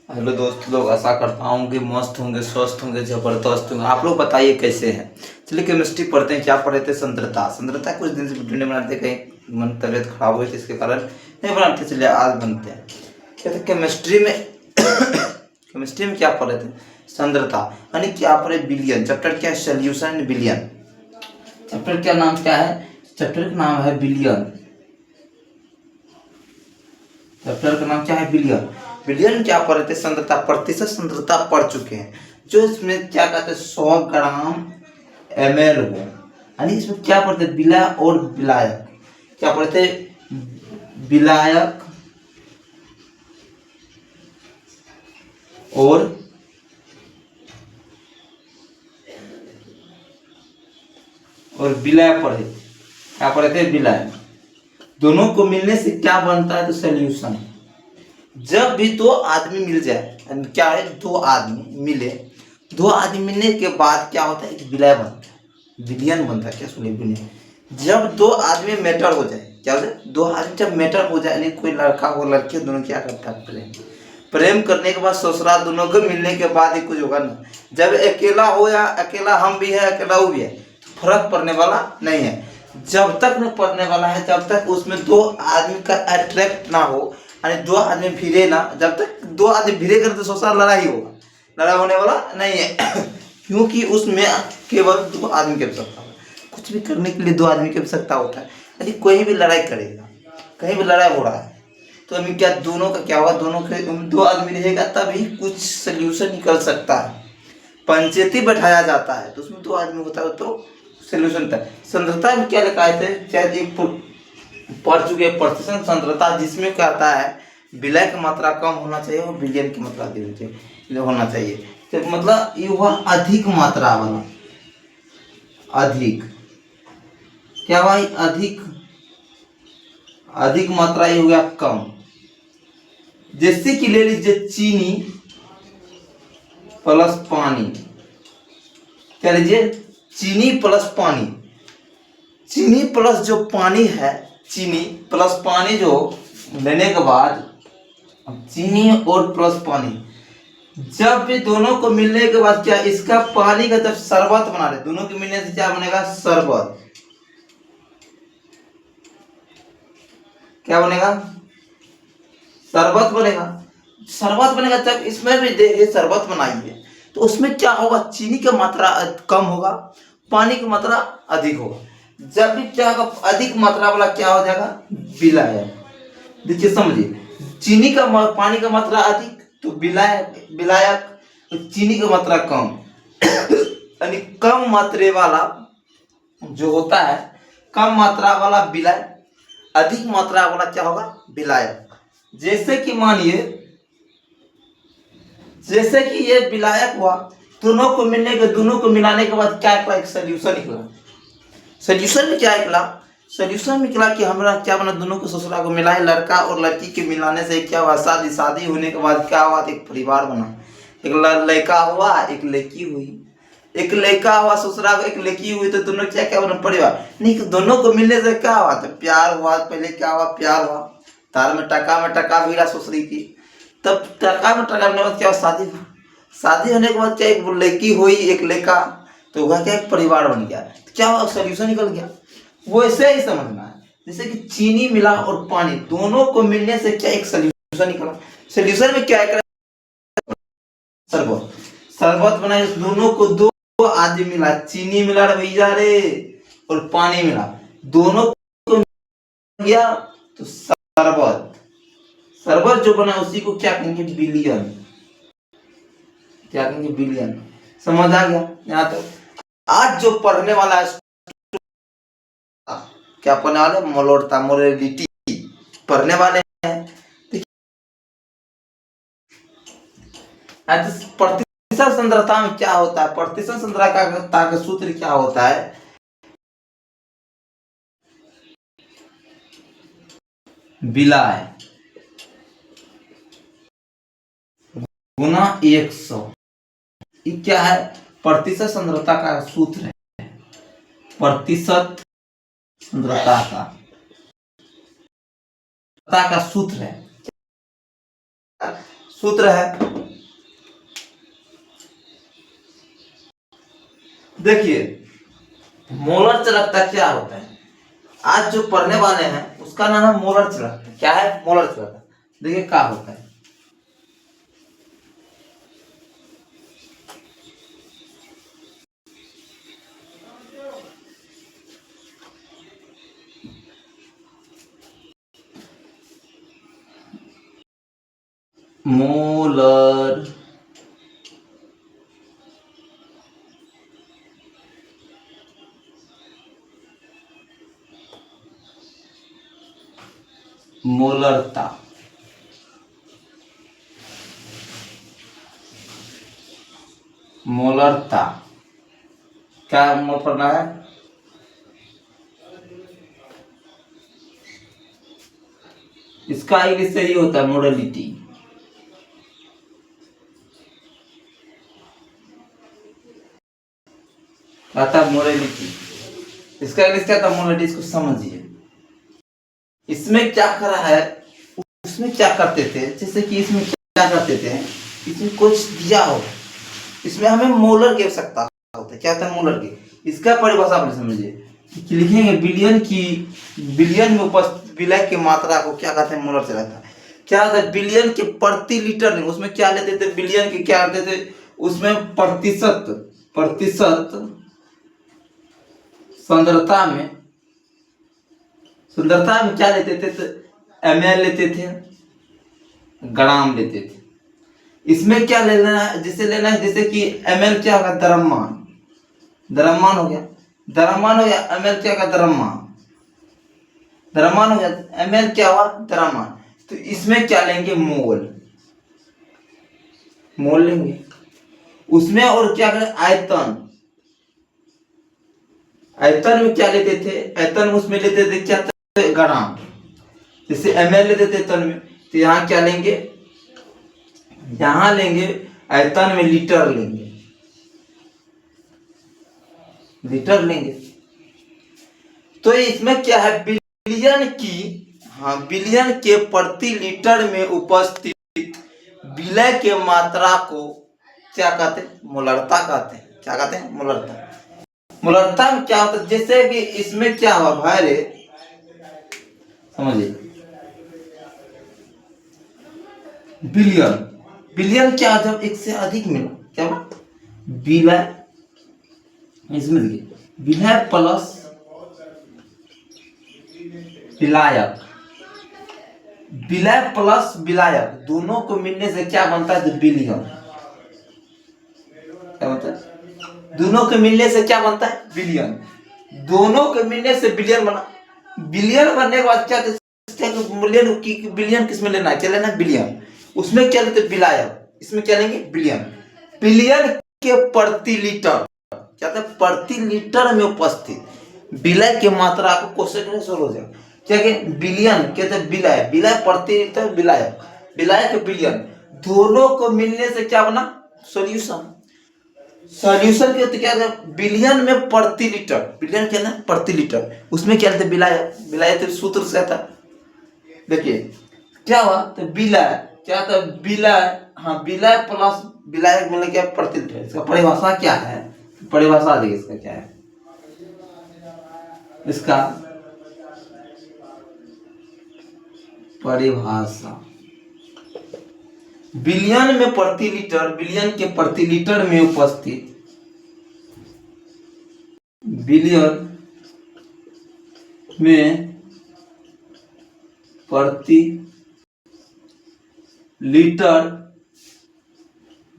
Hello दोस्त लोग, आशा करता हूँ कि मस्त होंगे, स्वस्थ होंगे, जबरदस्त होंगे। आप लोग बताइए कैसे हैं। चलिए केमिस्ट्री पढ़ते हैं। क्या पढ़े थे? सांद्रता। सांद्रता कुछ दिन से वीडियो नहीं बनाते, कहीं मन तबीयत खराब हुई थी इसके कारण नहीं बनाते। चलिए आज बनते हैं। कहते केमिस्ट्री में केमिस्ट्री में क्या पढ़े थे? सांद्रता। यानी क्या पढ़े? बिलियन। चैप्टर क्या है? Solution billion. चैप्टर क्या नाम क्या है? चैप्टर का नाम है बिलियन। चैप्टर का नाम क्या है? बिलियन। बिलियन क्या पढ़ रहे थे? सांद्रता, प्रतिशत सांद्रता पढ़ चुके हैं। जो इसमें क्या कहते हैं 100 ग्राम ml हो, यानी इसमें क्या पढ़ते थे? विलय और विलायक। क्या पढ़ते थे? विलायक और विलय पढ़े। क्या पढ़े थे? विलय। दोनों को मिलने से क्या बनता है? तो सोल्यूशन। जब भी दो आदमी मिल जाए, क्या है? दो आदमी मिले, दो आदमी मिलने के बाद क्या होता है? एक विलय बनता है, विलियन बनता है। क्या सुनिए, विलियन। जब दो आदमी मैटर हो जाए, क्या हो जाए? दो आदमी जब मैटर हो जाए, यानी कोई लड़का हो लड़की हो, दोनों क्या करता है? प्रेम। प्रेम करने के बाद ससुराल, दोनों को मिलने के बाद ही कुछ होगा ना। जब अकेला हो या अकेला हम भी है, अकेला वो भी है, तो फर्क पड़ने वाला नहीं है। जब तक न पड़ने वाला है, जब तक उसमें दो आदमी का अट्रैक्ट ना हो, यानी दो आदमी भिड़े ना। जब तक दो आदमी भिड़े कर तो सोचा लड़ाई होगा, लड़ाई होने वाला नहीं है। क्योंकि उसमें केवल दो आदमी की आवश्यकता है। कुछ भी करने के लिए दो आदमी की आवश्यकता होता है। यदि कोई भी लड़ाई करेगा, कहीं भी लड़ाई हो रहा है, तो अभी क्या दोनों का क्या होगा? दोनों के दो आदमी रहेगा तभी कुछ सोल्यूशन निकल सकता है। पंचायती बैठाया जाता है तो उसमें दो आदमी होता है तो सोल्यूशन था। सांद्रता में क्या लिखा है? शायद एक पढ़ चुके प्रतिशत सांद्रता, जिसमें कहता है विलय की मात्रा कम होना चाहिए और विलयन की मात्रा अधिक होना चाहिए। तो मतलब ये हुआ अधिक मात्रा वाला। अधिक क्या भाई? अधिक। अधिक मात्रा ये हो गया कम। जैसे कि ले लीजिए चीनी प्लस पानी। क्या लीजिए? चीनी प्लस पानी। चीनी प्लस जो पानी है, चीनी प्लस पानी जो लेने के बाद, चीनी और प्लस पानी जब भी दोनों को मिलने के बाद क्या इसका पानी का जब शरबत बना रहे, दोनों के मिलने से क्या बनेगा? शरबत। क्या बनेगा? शरबत बनेगा। शरबत बनेगा। जब इसमें भी देखिए शरबत बनाइए तो उसमें क्या होगा? चीनी की मात्रा कम होगा, पानी की मात्रा अधिक होगा। जब भी क्या होगा? अधिक मात्रा वाला क्या हो जाएगा? विलायक। देखिए समझिए, चीनी का पानी का मात्रा अधिक तो विलायक, विलायक। तो चीनी की मात्रा कम, यानी कम मात्रे वाला जो होता है, कम मात्रा वाला विलायक, अधिक मात्रा वाला क्या होगा? विलायक। जैसे कि मानिए, जैसे कि ये विलायक हुआ, दोनों को मिलने के, दोनों को मिलाने के बाद क्या निकला? एक सोल्यूशन निकला। सोल्यूशन में क्या निकला? सोल्यूशन में निकला कि हमारा क्या बना? दोनों को ससुराल को मिलाए, लड़का और लड़की के मिलाने से क्या हुआ? शादी। शादी होने के बाद क्या हुआ? एक परिवार बना। एक लड़का हुआ, एक लड़की हुई। एक लड़का हुआ ससुराल को, एक लड़की हुई, तो दोनों क्या क्या बना? परिवार। नहीं, दोनों को मिलने से क्या हुआ? तो प्यार हुआ। पहले क्या हुआ? प्यार हुआ। तार में टका भिड़ा ससुरी की। तब टका में टका होने के बाद क्या हुआ? शादी हुआ। शादी होने के बाद क्या? एक लड़की हुई, एक लड़का, तो वह क्या? एक परिवार बन गया। तो क्या हुआ? सोल्यूशन निकल गया। वैसे ही समझना है, जैसे कि चीनी मिला और पानी दोनों को मिलने से क्या? एक सोल्यूशन निकला। सोल्यूशन में क्या है? शरबत। शरबत बनाए, दोनों को दो आदमी मिला, चीनी मिला रे भैया रे, और पानी मिला, दोनों को मिल गया तो शरबत। शरबत जो बना उसी को क्या कहेंगे? बिलियन। क्या कहेंगे? बिलियन। समझ आ गया यहाँ तक? आज जो पढ़ने वाला है, क्या पढ़ने वाले? मोलोरता, मोरेलिटी पढ़ने वाले हैं। प्रतिशत सांद्रता में क्या होता है? प्रतिशत सांद्रता का सूत्र क्या होता है? विलाय गुना 100। ये क्या है? प्रतिशत सांद्रता का सूत्र है। प्रतिशत सांद्रता का सूत्र है। सूत्र है देखिए मोलर चालकता क्या होता है, आज जो पढ़ने वाले हैं उसका नाम है मोलर चालकता। क्या है मोलर चालकता? देखिए क्या होता है। मोलर मोलरता, मोलरता क्या मोल पढ़ना है? इसका इंग्लिश से ये होता है मोडलिटी। क्या था मोडलिटी? इसका इंग्लिश क्या था मोडलिटी, इसको समझिए। इसमें क्या करा है, उसमें क्या करते थे, जैसे कि इसमें क्या करते थे, इसमें कुछ दिया हो, इसमें हमें मोलर की आवश्यकता होता है। क्या होता है मोलर की? इसका परिभाषा आप समझिए कि लिखेंगे बिलियन की, बिलियन में उपस्थित विलय की मात्रा को क्या कहते हैं मोलर चालकता। क्या होता है बिलियन के प्रति लीटर में, उसमें क्या लेते थे बिलियन के, क्या करते थे उसमें प्रतिशत, प्रतिशत सांद्रता में, सांद्रता में क्या लेते थे तो ml लेते थे, ग्राम लेते थे। इसमें क्या लेना है, जिसे लेना है जैसे कि ml क्या होगा द्रव्यमान, द्रव्यमान हो गया, द्रव्यमान हो गया, ml क्या होगा द्रव्यमान, द्रव्यमान हो गया, ml क्या हुआ द्रव्यमान। तो इसमें क्या लेंगे मोल, मोल लेंगे उसमें। और क्या करें आयतन, आयतन में क्या लेते थे, आयतन में उसमें लेते थे क्या ग्राम, जैसे ml लेते थे आयतन में, तो यहाँ क्या लेंगे, यहाँ लेंगे आयतन में लीटर लेंगे, लीटर लेंगे। तो इसमें क्या है बिलियन की, हाँ बिलियन के प्रति लीटर में उपस्थित विलय के मात्रा को क्या कहते हैं मोलरता कहते हैं। क्या कहते हैं मोलरता। मोलरता में क्या होता है, जैसे कि इसमें क्या हुआ भाई रे, समझिए बिलियन, बिलियन क्या जब एक से अधिक मिला क्या विलय, इसमें देखिए विलय प्लस विलायक, विलय प्लस विलायक दोनों को मिलने से क्या बनता है तो बिलियन। क्या बनता है, दोनों के मिलने से क्या बनता है बिलियन, दोनों के मिलने से बिलियन बना। बिलियन बनने के बाद क्या मिलियन की बिलियन किसमें लेना है, क्या लेना है बिलियन, उसमें क्या लेते विलायक, इसमें क्या लेंगे बिलियन। बिलियन के प्रति लीटर क्या था प्रति लीटर में उपस्थित विलय की मात्रा को क्वेश्चन में सोल्व हो जाएगा। क्या कि बिलियन कहते हैं विलय, विलय प्रति लीटर विलायक, विलायक बिलियन दोनों को मिलने से क्या बना सॉल्यूशन। सॉल्यूशन के क्या था बिलियन में प्रति लीटर, बिलियन क्या ना प्रति लीटर, उसमें क्या लेते विलायक, विलायक सूत्र से था। देखिए क्या हुआ तो विलय क्या था विलय, हाँ विलय प्लस विलायक मिलने क्या प्रति लीटर। इसका परिभाषा क्या है, परिभाषा देखिए इसका क्या है, इसका परिभाषा बिलियन में प्रति लीटर, बिलियन के प्रति लीटर में उपस्थित, बिलियन में प्रति लीटर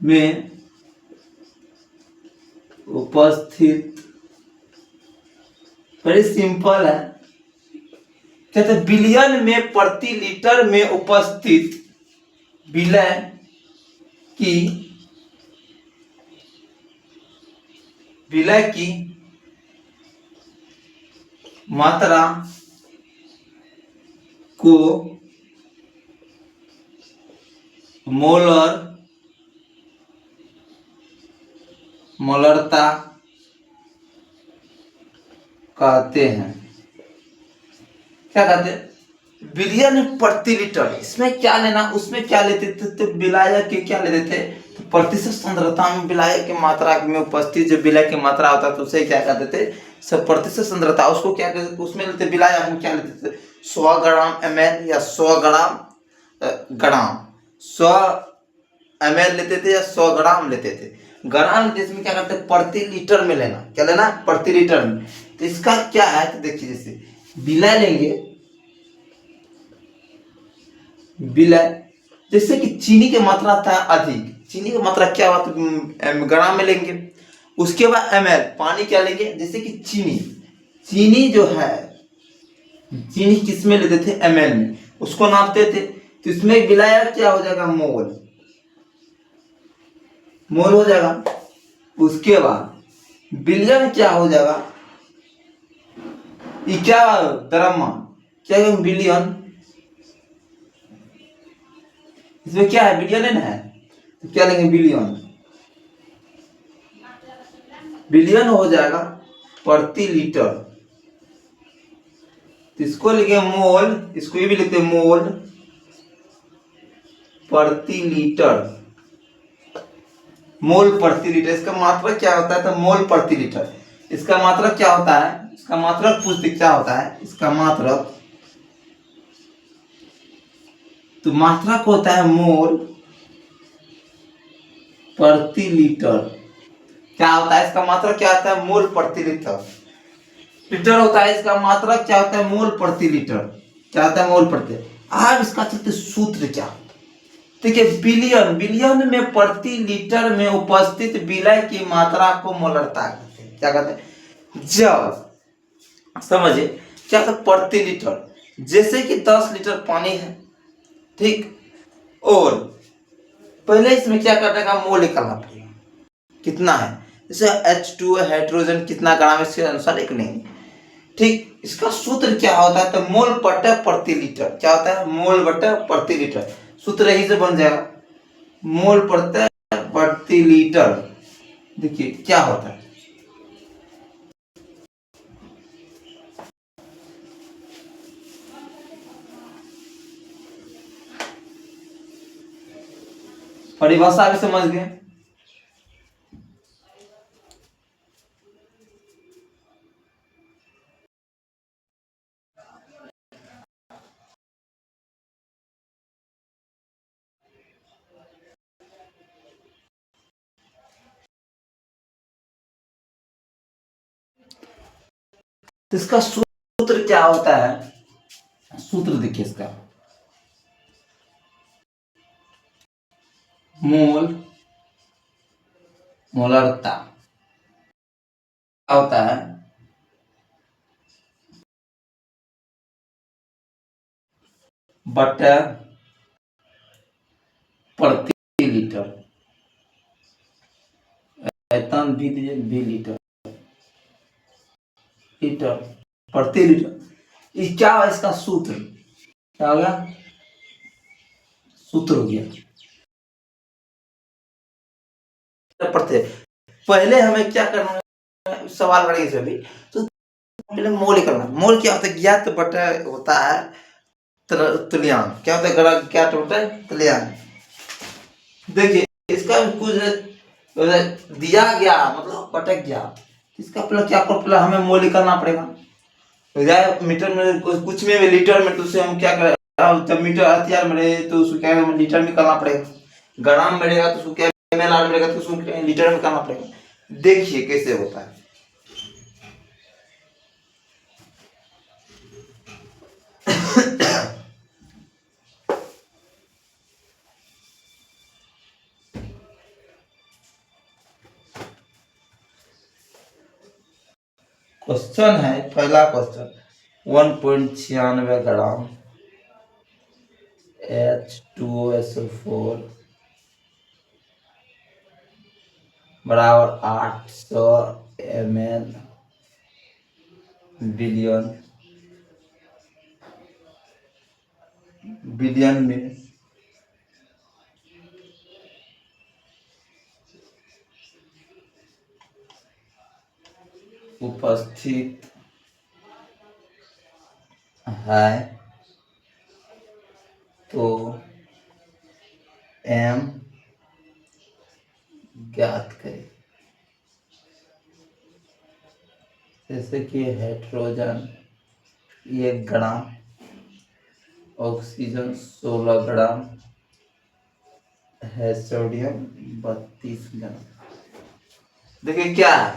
में उपस्थित, बड़ी सिंपल है। कहते बिलियन में प्रति लीटर में उपस्थित विलय की, विलय की मात्रा को मोलर, मोलरता कहते हैं। क्या कहते हैं बिलियन प्रति लीटर, इसमें क्या लेना उसमें क्या लेते थे तो विलायक के क्या लेते थे तो प्रतिशत सांद्रता में विलायक की मात्रा में उपस्थित जो विलय की मात्रा होता है तो उसे क्या कहते थे, सब प्रतिशत सांद्रता, उसको क्या कहते थे, उसमें लेते विलाय हम क्या लेते थे, 100 ग्राम ml या 100 ग्राम ग्राम 100 ml लेते थे या 100 ग्राम लेते थे। ग्राम लेते इसमें क्या करते प्रति लीटर में लेना, क्या लेना, प्रति लीटर में। तो इसका क्या है तो देखिए, जैसे विलय लेंगे, विलय जैसे कि चीनी की मात्रा था अधिक, चीनी की मात्रा क्या हुआ तो ग्राम में लेंगे। उसके बाद ml पानी क्या लेंगे, जैसे कि चीनी, चीनी जो है चीनी किस में लेते थे, ml में, उसको नापते थे। तो इसमें विलायक क्या हो जाएगा, मोल, मोल हो जाएगा। उसके बाद बिलियन क्या हो जाएगा, ये क्या द्रव्यमान, क्या बिलियन, इसमें क्या है, बिलियन है ना, तो क्या लेंगे बिलियन, बिलियन हो जाएगा प्रति लीटर। तो इसको लिखे मोल, इसको ये भी लिखते हैं मोल प्रति लीटर, मोल प्रति लीटर। इसका मात्रक क्या होता है तो मोल प्रति लीटर। इसका मात्रक क्या होता है, इसका मात्रक पूछते क्या होता है, इसका मात्रक, तो मात्रक होता है मोल प्रति लीटर। क्या होता है इसका मात्रक, क्या होता है, मोल प्रति लीटर। लीटर होता है इसका मात्रक, क्या होता है, मोल प्रति लीटर, क्या होता है, मोल प्रति। अब इसका चलते सूत्र क्या, देखिए बिलियन, बिलियन में प्रति लीटर में उपस्थित विलय की मात्रा को मोलरता कहते हैं, क्या कहते हैं, जब समझिए क्या था प्रति लीटर, जैसे कि 10 लीटर पानी है, ठीक, और पहले इसमें क्या करने का, मोल निकालना पड़ेगा, कितना है, जैसे H2 हाइड्रोजन कितना ग्राम है इसके अनुसार एक नहीं, ठीक। इसका सूत्र क्या होता है तो मोल बटा प्रति लीटर, क्या होता है, मोल बटा प्रति लीटर, सूत्र यही से बन जाएगा, मोल प्रति लीटर। देखिए क्या होता है, परिभाषा भी समझ गए। तो इसका सूत्र क्या होता है, सूत्र देखिए इसका, मोल मोलरता क्या होता है, बटा प्रति लीटर, एतन भी दीजिए, बी लीटर, लीटर प्रति लीटर। ये क्या है इसका सूत्र, क्या हो गया, सूत्र हो गया प्रति। पहले हमें क्या करना है, सवाल करेंगे सभी, तो पहले मोल करना, मोल क्या होता है, ज्ञात बटा होता है तुल्यांक, क्या होता है, ज्ञात होता है तुल्यांक। देखिए इसका कुछ दिया गया मतलब भटक गया, इसका पहले क्या करो, पहले हमें मोल निकालना पड़ेगा, मीटर में कुछ में लीटर में, तो उसे हम क्या करें, जब मीटर हथियार में रहे तो उसको क्या हमें लीटर में निकालना पड़ेगा, ग्राम में रहेगा तो उसको क्या ml में रहेगा तो उसको लीटर में निकालना पड़ेगा। देखिए कैसे होता है, क्वेश्चन है, पहला क्वेश्चन 1.96 ग्राम H2SO4 बराबर 800 ml बिलियन, बिलियन में उपस्थित है, तो m ज्ञात करें। जैसे कि हाइड्रोजन 1 ग्राम, ऑक्सीजन 16 ग्राम है, सोडियम 32 ग्राम। देखिए क्या है,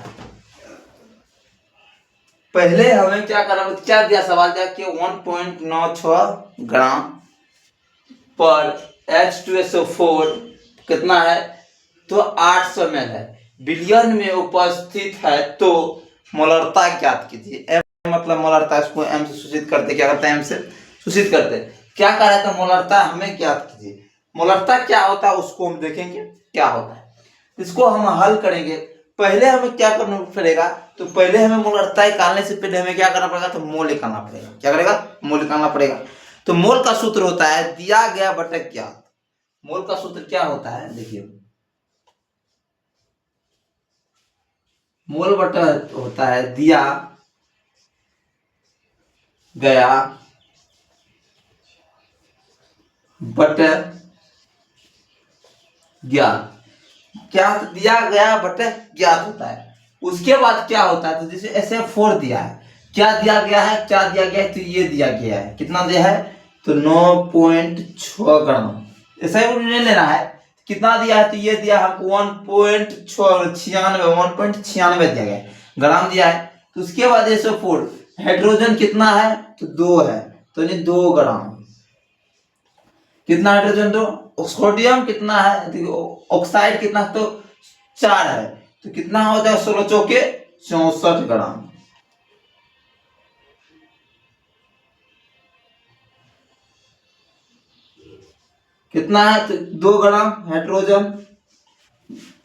पहले हमें क्या करना, क्या दिया, सवाल दिया कि 1.96 ग्राम पर H2SO4 कितना है, तो 800 ml है, बिलियन में उपस्थित है, तो मोलरता ज्ञात कीजिए। एम मतलब मोलरता, इसको एम से सूचित करते, क्या करते हैं, एम से सूचित करते। क्या कह रहा था, मोलरता हमें ज्ञात कीजिए। मोलरता क्या होता है उसको हम देखेंगे क्या होता है, इसको हम हल करेंगे। पहले हमें क्या करना पड़ेगा, तो पहले हमें मोलरता निकालने से पहले हमें क्या करना पड़ेगा, तो मोल निकालना पड़ेगा। क्या करेगा, मोल निकालना पड़ेगा। तो मोल का सूत्र होता है दिया गया बटा ज्ञात। मोल का सूत्र क्या होता है, देखिए, मोल बटा होता है दिया गया बटा ज्ञात। क्या दिया गया बटे ज्ञात होता है। उसके बाद क्या होता है, तो जैसे SF4 दिया है, क्या दिया गया है, क्या दिया गया है, तो ये दिया गया है, कितना दिया है, तो 9.6 ग्राम। ऐसा ही नहीं लेना है, कितना दिया है, तो ये दिया हमको 1.96 दिया गया है, ग्राम दिया है। तो उसके बाद SO4 हाइड्रोजन कितना है, तो 2 है, तो ये 2 ग्राम। कितना हाइड्रोजन, तो सोडियम कितना है, देखिए ऑक्साइड कितना, तो 4 है, तो कितना हो जाएगा, 16 चौके 64 ग्राम। कितना है, तो 2 ग्राम हाइड्रोजन।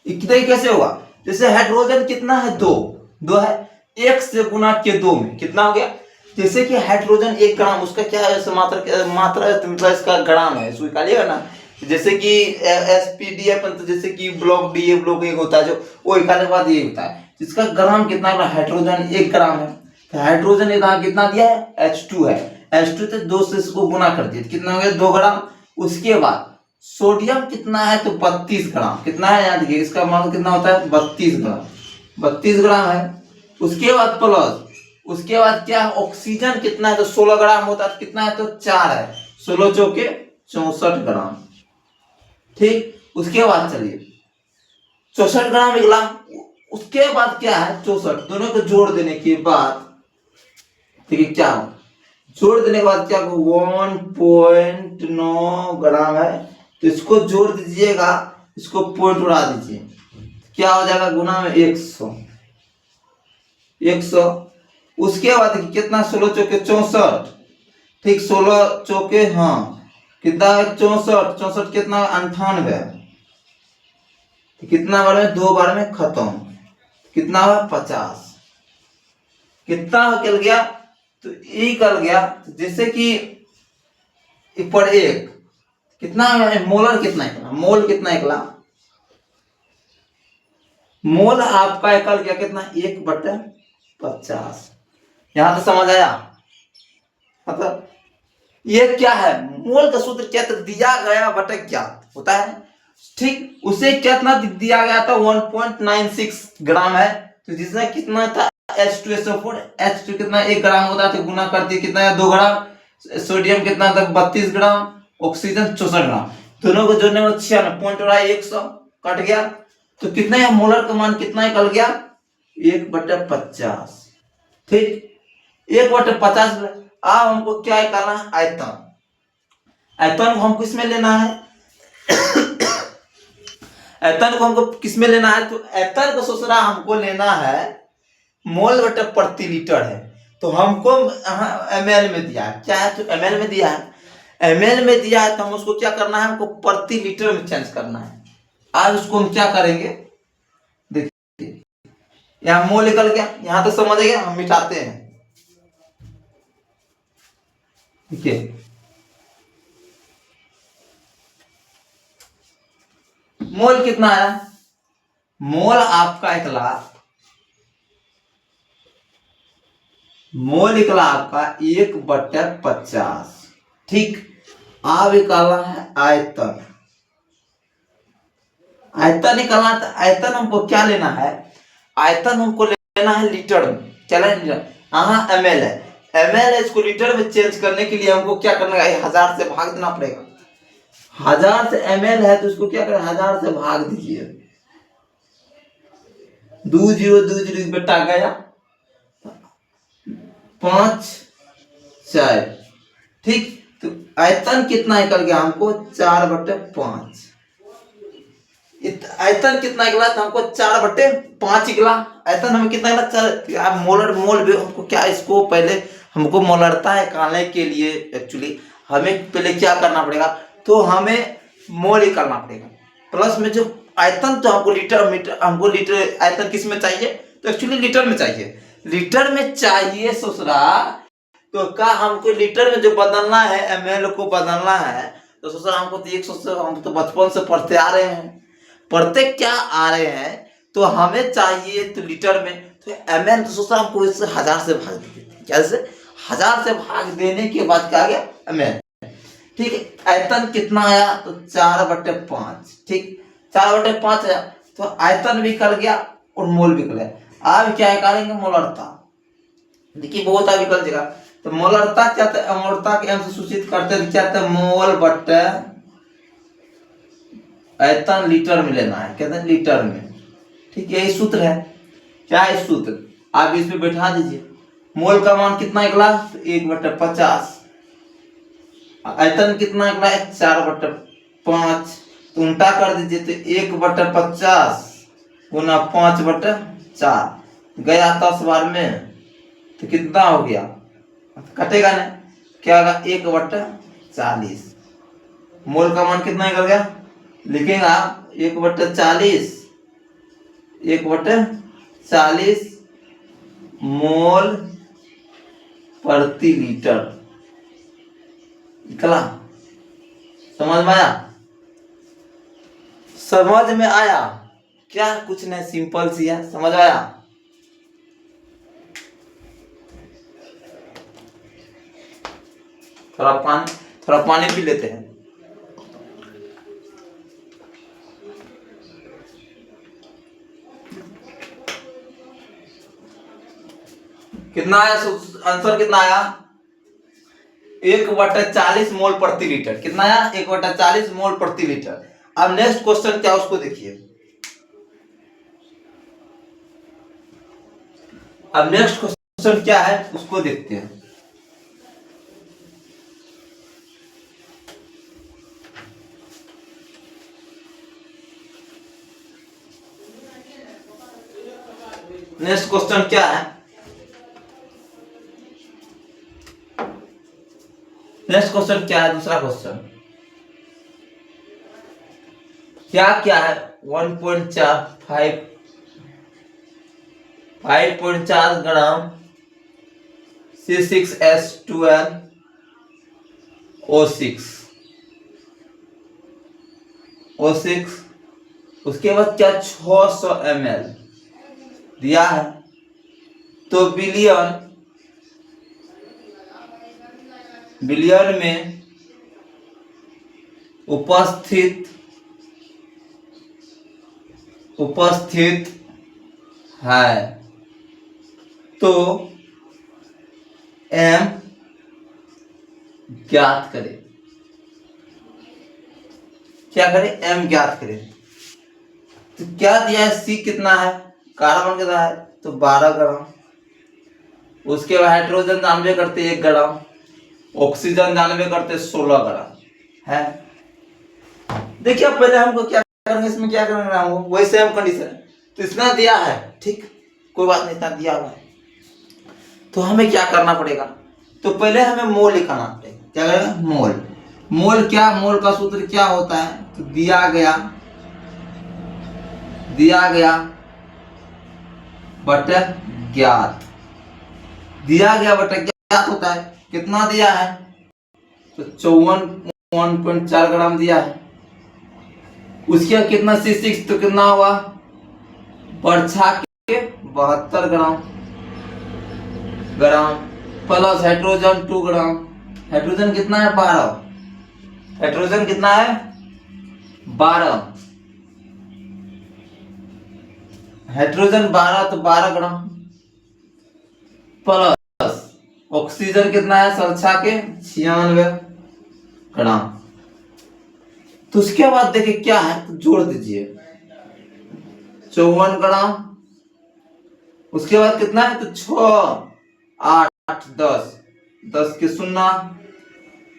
इतना कैसे हुआ, जैसे हाइड्रोजन कितना है, 2 है, 1 से गुना के 2 में कितना हो गया। जैसे कि हाइड्रोजन 1 ग्राम, उसका क्या है, मात्रा मतलब इसका ग्राम है, इसको निकालिएगा ना। जैसे कि SPD अपन, तो जैसे कि ब्लॉक डी ब्लॉक 1 होता है, जो वो निकालने के बाद ये होता है, जिसका ग्राम कितना है, हाइड्रोजन 1 ग्राम है। तो हाइड्रोजन यहाँ कितना दिया है, H2 है, H2 तो 2 से इसको गुना कर दिया, कितना हो गया, 2 ग्राम। उसके बाद सोडियम कितना है, तो 32 ग्राम। कितना है, याद रखिए, इसका मान कितना होता है, 32 ग्राम, 32 ग्राम है। उसके बाद प्लस, उसके बाद क्या है, ऑक्सीजन कितना है, तो 16 ग्राम होता है, कितना है, तो 4 है, 16 चौके 64 ग्राम। ठीक, उसके बाद चलिए 64 ग्राम निकला। उसके बाद क्या है, 64, दोनों को जोड़ देने के बाद, ठीक है, क्या हो, जोड़ देने के बाद क्या, 1.9 ग्राम है, तो इसको जोड़ दीजिएगा, इसको पॉइंट उड़ा दीजिए, क्या हो जाएगा, गुना में 100, 100। उसके बाद कितना, 16 चौके 64, ठीक, 16 चौके, हाँ, कितना है, 64, 64 कितना, 98, तो कितना बार में, 2 बार में खत्म, कितना हुआ, 50। कितना निकल गया, तो ये निकल गया, तो जैसे कि पर एक कितना मोलर, कितना निकला, मोल कितना निकला, मोल आपका निकल गया कितना, 1/50। यहां तो समझ आया, मतलब ये क्या है, मोल का सूत्र क्या था, दिया गया बटा ज्ञात होता है। ठीक, उसे कितना दिया गया था, 1.96 ग्राम है, तो जिसमें कितना था, H2SO4, H2 कितना 1 ग्राम होता है, तो गुना कर दिए, कितना है, 2 ग्राम। सोडियम कितना था, 32 ग्राम, ऑक्सीजन 64 ग्राम, दोनों को जोड़ने में 96 पॉइंट रहा, 100 कट गया, तो कितना है, मोलर का मान कितना निकल गया, 1/50। ठीक, 1/50। अब हमको क्या करना है, आयतन। आयतन को हमको किसमें लेना है, आयतन को हमको किसमें लेना है, तो आयतन को सोचना हमको लेना है, मोल बटे प्रति लीटर है, तो हमको ml में दिया है, क्या है, तो ml में दिया है, ml में दिया है, तो हम उसको क्या करना है, हमको प्रति लीटर में चेंज करना है। आज उसको हम क्या करेंगे, देखिए, यहाँ मोल निकल गया, यहाँ तो समझ गया, हम मिटाते हैं, ठीक है, मोल कितना है, मोल आपका निकला, मोल निकला आपका 1/50। ठीक, आप निकालना है आयतन। आयतन निकालना, तो आयतन हमको क्या लेना है, आयतन हमको लेना है लीटर में। क्या लेना है, हाँ ml है, ml है, इसको लीटर में चेंज करने के लिए हमको क्या करना है, 1000 से भाग देना पड़ेगा। 1000 से ml है तो उसको क्या करें, 1000 से भाग दीजिए, 2020 बेटा गया 5 4, ठीक। तो आयतन कितना निकल गया हमको, 4/5। आयतन कितना निकला था हमको, 4/5 निकला। आयतन हमें कितना निकला, 4। आप मोलर मोल भी हमको क्या, इसको पहले हमको मोलरता निकालने के लिए एक्चुअली हमें पहले क्या करना पड़ेगा, तो हमें मोल निकालना पड़ेगा। प्लस में जो आयतन, तो हमको लीटर मीटर, हमको लीटर आयतन किस में चाहिए, तो एक्चुअली लीटर में चाहिए, लीटर में चाहिए ससुरा। तो क्या हमको लीटर में जो बदलना है, ml को बदलना है, तो ससुरा हमको तो 100 से, हम तो बचपन से पढ़ते आ रहे हैं, पढ़ते क्या आ रहे हैं, तो हमें चाहिए तो लीटर में, तो ml तो ससुरा हमको इससे 1000 से भाग देते, कैसे 1000 से भाग देने के बाद क्या आ गया, ml, ठीक है। आयतन कितना आया, तो 4/5, ठीक, 4/5 आया, तो आयतन भी निकल गया और मोल भी निकल गया। अब क्या निकालेंगे, मोलरता। देखिए बहुत आगे निकल जाएगा, तो मोलरता क्या था, अमोलरता के एम से सूचित करते हैं, क्या था, मोल बटे आयतन लीटर में लेना है, कहते हैं लीटर में, ठीक, यही सूत्र है। क्या है सूत्र, आप इस पे बैठा दीजिए। मोल का मान कितना निकला, तो 1/50। आयतन कितना निकला है, 4/5, तो उल्टा कर दीजिए, तो 1/50 गुना 5/4 गया 10 बार में, तो कितना हो गया, कटेगा ना, क्या होगा, 1/40। मोल का मान कितना निकल गया, लिखेंगे आप 1/40, 1/40 मोल प्रति लीटर निकला। समझ में आया, समझ में आया, क्या कुछ नहीं, सिंपल सी है, समझ आया। थोड़ा पानी पी लेते हैं। कितना आया आंसर, कितना आया, 1/40 मोल प्रति लीटर। कितना आया, 1/40 मोल प्रति लीटर। अब नेक्स्ट क्वेश्चन क्या, उसको देखिए। अब नेक्स्ट क्वेश्चन क्या है, उसको देखते हैं। नेक्स्ट क्वेश्चन क्या है, नेक्स्ट क्वेश्चन क्या है, दूसरा क्वेश्चन क्या क्या है, 5.4 ग्राम C6H12O6, उसके बाद क्या 600 ml दिया है। तो बिलियन में उपस्थित है, तो m ज्ञात करें। क्या करें, m ज्ञात करें। तो क्या दिया है, C कितना है, कार्बन कितना है, तो 12 ग्राम। उसके बाद हाइड्रोजन जानवे करते 1 ग्राम, ऑक्सीजन जानवे करते 16 ग्राम है। देखिए अब पहले हमको क्या करेंगे, इसमें क्या करेंगे, हमको वही सेम कंडीशन है, तो इतना दिया है, ठीक, कोई बात नहीं, इतना दिया हुआ है, तो हमें क्या करना पड़ेगा, तो पहले हमें मोल लिखाना पड़ेगा। क्या करेगा, मोल। मोल क्या, मोल का सूत्र क्या होता है, तो दिया गया बटे ज्ञात, दिया गया बटे ज्ञात होता है। कितना दिया है, तो 54.4 ग्राम दिया है। उसके बाद कितना C6, तो कितना हुआ, वर्षा के 72 ग्राम प्लस हाइड्रोजन 2 ग्राम। हाइड्रोजन कितना है, 12। हाइड्रोजन कितना है, 12। हाइड्रोजन 12 तो 12 ग्राम प्लस ऑक्सीजन कितना है संरक्षा के 96 ग्राम। तो उसके बाद देखिए क्या है तो जोड़ दीजिए 54 ग्राम। उसके बाद कितना है तो 6 8 10 10 के शून्य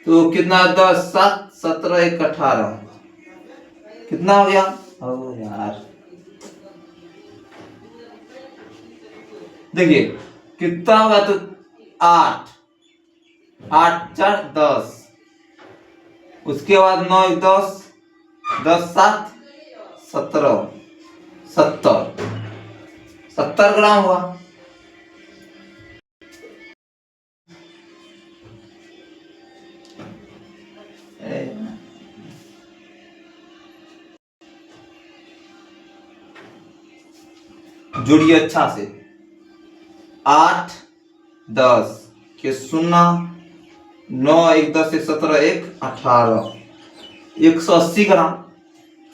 तो कितना 10 7 17 1 18 कितना हो गया। ओ यार देखिए कितना होगा तो 8 8 4 10 उसके बाद 9 1 10 10 7 17 70 ग्राम हुआ। जोड़िए अच्छा से 8 10 के शून्य 9 1 10 1 17 1 18 180 ग्राम।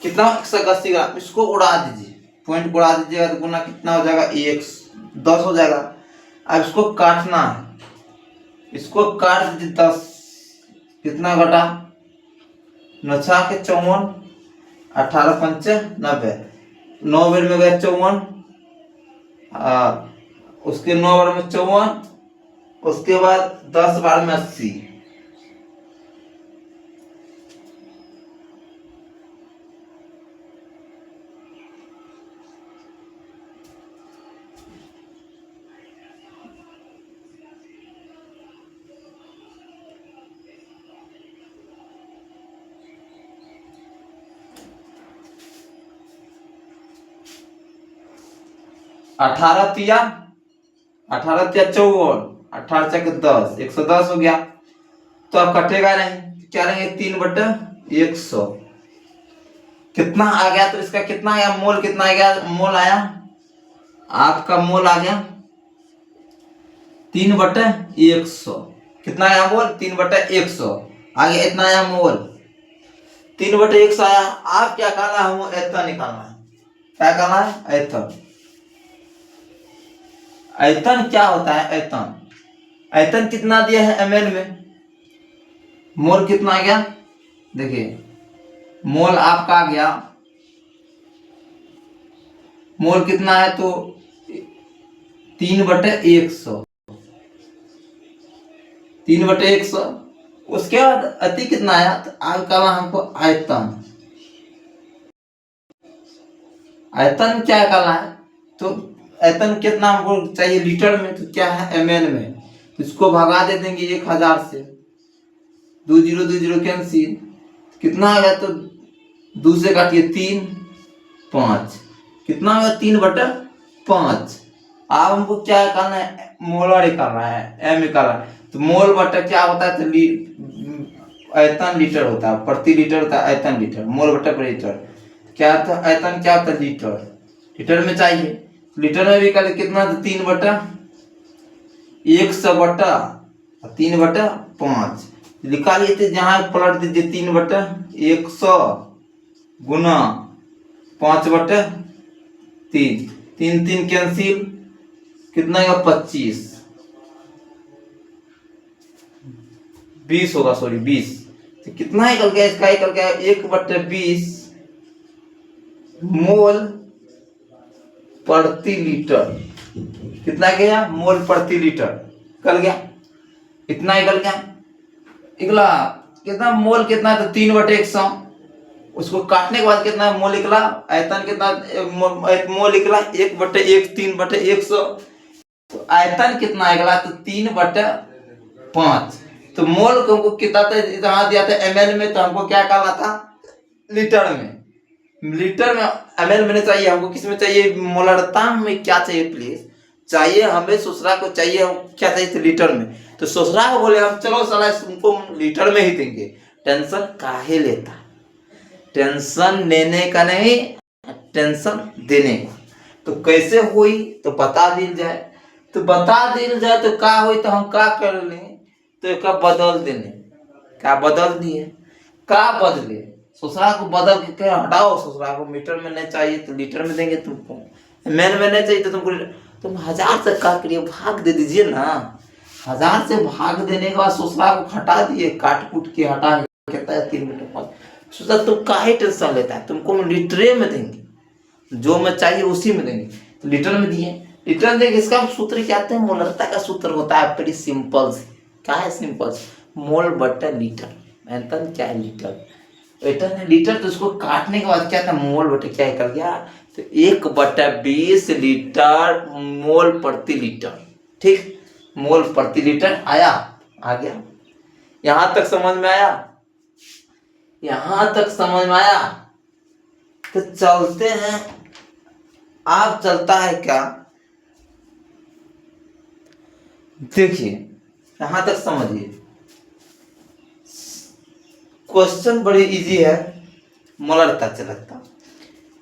कितना 180 ग्राम इसको उड़ा दीजिए पॉइंट को उड़ा दीजिएगा तो गुना कितना हो जाएगा 10 हो जाएगा। अब इसको काटना है इसको काट दीजिए 10 कितना घटा 9 के 54 18 5 90 9 बेर में गया 54 उसके 9 बार में 54 उसके बाद 10 बार में 80 18 तिया 54 18 चक 10 110 हो गया। तो अब कटेगा नहीं क्या रहेंगे 3/100 कितना आ गया तो इसका कितना आया मोल कितना आ गया मोल आया आपका मोल आ गया 3/100 कितना आया मोल 3/100 आ गया इतना आया मोल 3/100 आया। आप क्या करना है हमको एथन निकालना है क्या करना है एथन। एथन क्या होता है एथन एथन कितना दिया है ml में मोल कितना आ गया देखिए मोल आपका आ गया मोल कितना है तो 3/100 3/100 उसके बाद अति कितना आया तो आप करना हमको आयतन आयतन क्या करना है तो आयतन कितना हमको चाहिए लीटर में तो क्या है ml में तो इसको भगा दे देंगे 1000 से 20 कैंसिल कितना आ गया तो 2 से काटिए 3 5 कितना होगा 3/5। अब हमको क्या करना है मोलर निकालना है एम निकालना है तो मोल बटा क्या होता है तो आयतन लीटर होता है प्रति लीटर होता है आयतन लीटर मोल बटा प्रति लीटर क्या था आयतन क्या होता है लीटर लीटर में चाहिए लीटर में भी कर कितना 3/100/3/5 निकालिए तो जहाँ पलट दीजिए 3/100 गुना 5/3 3 3 कैंसिल कितना का 25 20 होगा सॉरी 20 तो कितना निकल गया इसका निकल गया 1/20 मोल प्रति लीटर कितना गया मोल प्रति लीटर निकल गया इतना निकल गया निकला कितना मोल कितना तो 3/100 उसको काटने के बाद कितना मोल निकला आयतन कितना मोल निकला 1/1 3/100 तो आयतन कितना निकला तो 3/5 तो मोल को हमको कितना था जहाँ दिया था ml में तो हमको क्या करना था लीटर में ml में नहीं चाहिए हमको किस में चाहिए मोलरता में क्या चाहिए प्लीज चाहिए हमें ससुरा को चाहिए क्या चाहिए तो लीटर में तो ससुरा को बोले हम चलो साला तुमको लीटर में ही देंगे टेंशन काहे लेता टेंशन लेने का नहीं टेंशन देने का तो कैसे हुई तो बता दिल जाए तो बता दिल जाए तो का हुई तो हम का कर ले तो का बदल देने क्या बदल दिए का बदले ससुरा को बदल के हटाओ ससुरा को मीटर में नहीं चाहिए तो लीटर में देंगे तुमको मैंने चाहिए तो तुम 1000 से का करिए, भाग दे दीजिए ना। 1000 से भाग देने के बाद ससुरा को हटा दिए, काट कूट के हटा के, कहता है 3 मीटर 5। सोचा तुम काहे टेंशन लेता है, तुमको हम लीटरे में देंगे, जो मैं चाहिए उसी में देंगे। तो लीटर में दिए, लीटर में देंगे। इसका सूत्र क्या है, मोलरता का सूत्र होता है बड़ी सिंपल से। क्या है सिंपल? मोल बटा लीटर। एंटन क्या है? लीटर। एटन है लीटर, तो उसको काटने के बाद क्या था, मोल बटे क्या निकल गया, तो 1/20 लीटर मोल प्रति लीटर। ठीक, मोल प्रति लीटर आया, आ गया। यहां तक समझ में आया? यहां तक समझ में आया? तो चलते हैं। आप चलता है क्या, देखिए यहां तक समझिए। क्वेश्चन बड़ी इजी है, मोलरता चलता।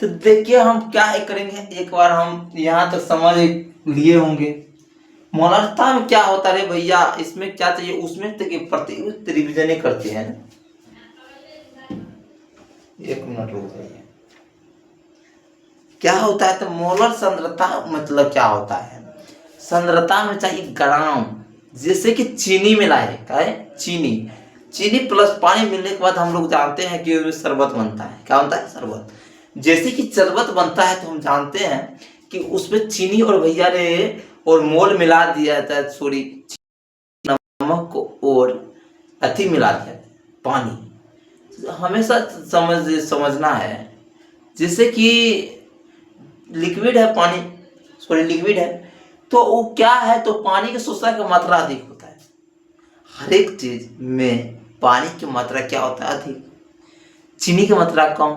तो देखिए हम क्या करेंगे, एक बार हम यहां तक समझ लिए होंगे। मोलरता में क्या होता है भैया, इसमें क्या चाहिए, उसमें प्रति रिविजन ही करते हैं। 1 मिनट रुक जाइए। क्या होता है, तो मोलर सांद्रता मतलब क्या होता है, सांद्रता में चाहिए ग्राम। जैसे कि चीनी मिलाए, क्या है, चीनी प्लस पानी मिलने के बाद हम लोग जानते हैं कि उसमें शरबत बनता है। क्या बनता है? शरबत। जैसे कि शरबत बनता है तो हम जानते हैं कि उसमें चीनी और भैया रे और मोल मिला दिया जाता है, सॉरी नमक को और अथी मिला दिया जाता है, पानी। हमेशा समझना है, जैसे कि लिक्विड है पानी, सॉरी लिक्विड है, तो वो क्या है, तो पानी के शोषण की मात्रा अधिक होता है। हर एक चीज में पानी की मात्रा क्या होता है, अधिक। चीनी की मात्रा कम,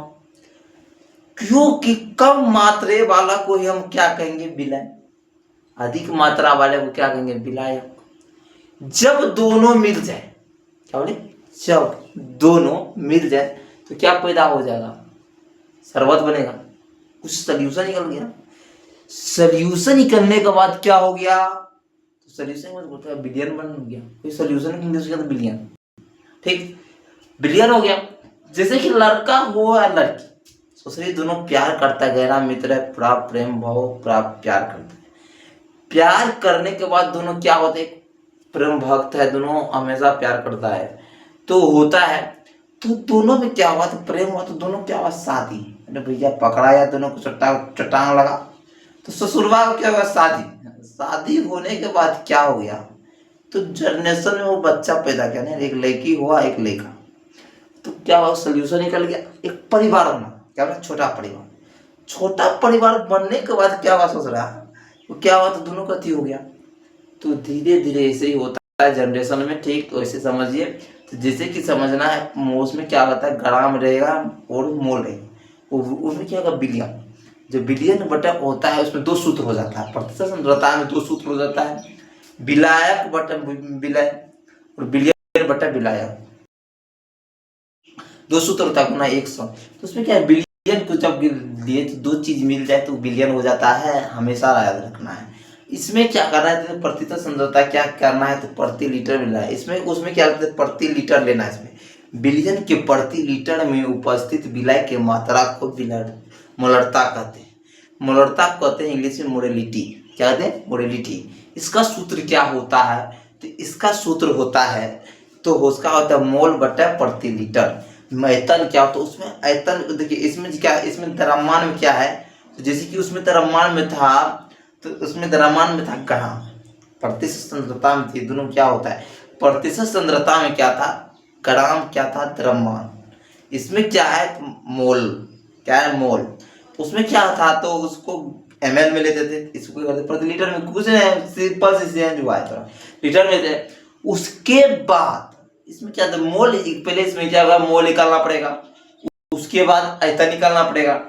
क्योंकि कम मात्रे वाला को ही हम क्या कहेंगे, विलय। अधिक मात्रा वाले को क्या कहेंगे, विलायक। जब दोनों मिल जाए, क्या बोले, जब दोनों मिल जाए तो क्या पैदा हो जाएगा, शरबत बनेगा। कुछ सोल्यूशन निकल गया। सोल्यूशन निकलने के बाद क्या हो गया, तो सोल्यूशन मतलब बोलता है बिलियन बन गया। कोई सोल्यूशन की इंग्लिश में बिलियन। ठीक, बिलियन हो गया। जैसे कि लड़का हो या लड़की, सोचिए दोनों प्यार करता है, गहरा मित्र है, पूरा प्रेम भाव, पूरा प्यार करता है। प्यार करने के बाद दोनों क्या होते हैं, प्रेम भक्त है, दोनों हमेशा प्यार करता है, तो होता है। तो दोनों में क्या हुआ, तो प्रेम हुआ, तो दोनों क्या हुआ, शादी। अरे भैया पकड़ाया, दोनों को चट्टान लगा, तो ससुरवा को क्या हुआ, शादी। शादी होने के बाद क्या हो गया, तो जनरेशन में वो बच्चा पैदा किया ना, एक लड़की हुआ एक लड़का। तो क्या हुआ, सोल्यूशन निकल गया, एक परिवार बना। क्या बना, छोटा परिवार। छोटा परिवार बनने के बाद क्या हुआ, सोच रहा तो क्या हुआ, तो दोनों का अथी हो गया। तो धीरे धीरे ऐसे ही होता है जनरेशन में। ठीक, तो ऐसे समझिए। तो जैसे कि समझना है, उसमें क्या होता है, ग्राम रहेगा और मोल रहेगा, उसमें क्या होगा, बिलियन। जो बिलियन बटा होता है उसमें 2 सूत्र हो जाता है, प्रतिशत सांद्रता में 2 सूत्र हो जाता है, विलायक बटा विलय और बिलियन बटा विलायक। 2 सूत्र होता है, गुना 100। तो उसमें क्या है, बिलियन को जब लिए तो 2 चीज मिल जाए तो बिलियन हो जाता है, हमेशा याद रखना है। इसमें क्या करना है, तो प्रतिशत सांद्रता क्या करना है, तो प्रति लीटर मिलना है। इसमें उसमें क्या करते हैं, प्रति लीटर लेना है। इसमें बिलियन के प्रति लीटर में उपस्थित विलय के मात्रा को मोलरता कहते हैं। मोलरता कहते हैं इंग्लिश में मोलेलिटी। क्या कहते हैं, मोलेलिटी। इसका सूत्र क्या होता है, तो इसका सूत्र होता है, तो उसका होता है मोल बटा प्रति लीटर। ऐतन क्या होता है, उसमें ऐतन देखिए, इसमें क्या, इसमें द्रव्यमान में क्या है, तो जैसे कि उसमें द्रव्यमान में था, तो उसमें द्रव्यमान में था ग्राम, प्रतिशत सांद्रता में थी, दोनों क्या होता है, प्रतिशत सांद्रता में क्या था, ग्राम, क्या था, द्रव्यमान। इसमें क्या है, मोल। क्या है, मोल। उसमें क्या था, तो उसको ml में लेते थे, इसको करते प्रति लीटर में, कुछ सिंपल से चेंज हुआ है, लीटर में थे। उसके बाद इसमें क्या था, मोल। पहले इसमें क्या होगा, मोल निकालना पड़ेगा, उसके बाद ऐतन निकालना पड़ेगा।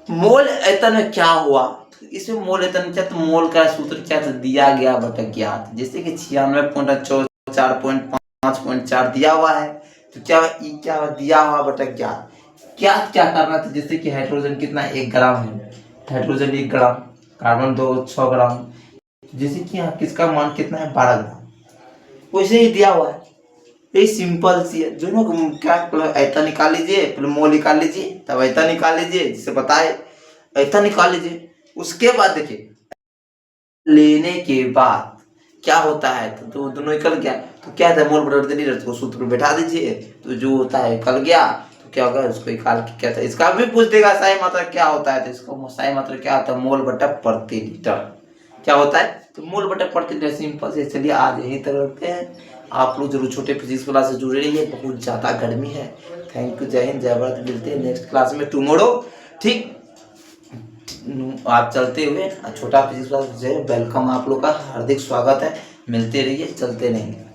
मोल ऐतन में क्या हुआ, इसमें मोल ऐतन क्या, तो मोल का सूत्र क्या था, दिया गया बटा ज्ञात। जैसे कि 96.4 दिया हुआ है, तो क्या क्या दिया हुआ बटा ज्ञात। ज्ञात क्या करना था, जैसे कि हाइड्रोजन कितना, 1 ग्राम है, हाइड्रोजन 1 ग्राम, कार्बन 6 ग्राम। जैसे कि यहाँ किसका मान कितना है, 12 ग्राम। वैसे ही दिया हुआ है, ये सिंपल सी है। जो लोग क्या, ऐसा निकाल लीजिए, पहले मोल निकाल लीजिए, तब ऐसा निकाल लीजिए, जिसे बताए ऐसा निकाल लीजिए। उसके बाद देखिए लेने के बाद क्या होता है, तो दोनों निकल गया, तो क्या था मोल बराबर नहीं रहता, सूत्र पे बैठा दीजिए, तो जो होता है निकल गया, तो क्या होगा उसको निकाल के क्या था, इसका भी पूछ देगा सही मात्रा क्या होता है, तो इसका सही मात्रा क्या होता है, मोल बटा प्रति लीटर क्या होता है, तो मोल बटा प्रति लीटर सिंपल से। चलिए आज यहीं तक रखते हैं, आप लोग जरूर छोटे फिजिक्स क्लास से जुड़े रहिए, बहुत ज़्यादा गर्मी है। थैंक यू, जय हिंद जय भारत, मिलते हैं नेक्स्ट क्लास में टुमारो, ठीक। आप चलते हुए छोटा फिजिक्स क्लास वेलकम, आप लोग का हार्दिक स्वागत है, मिलते रहिए, चलते रहेंगे।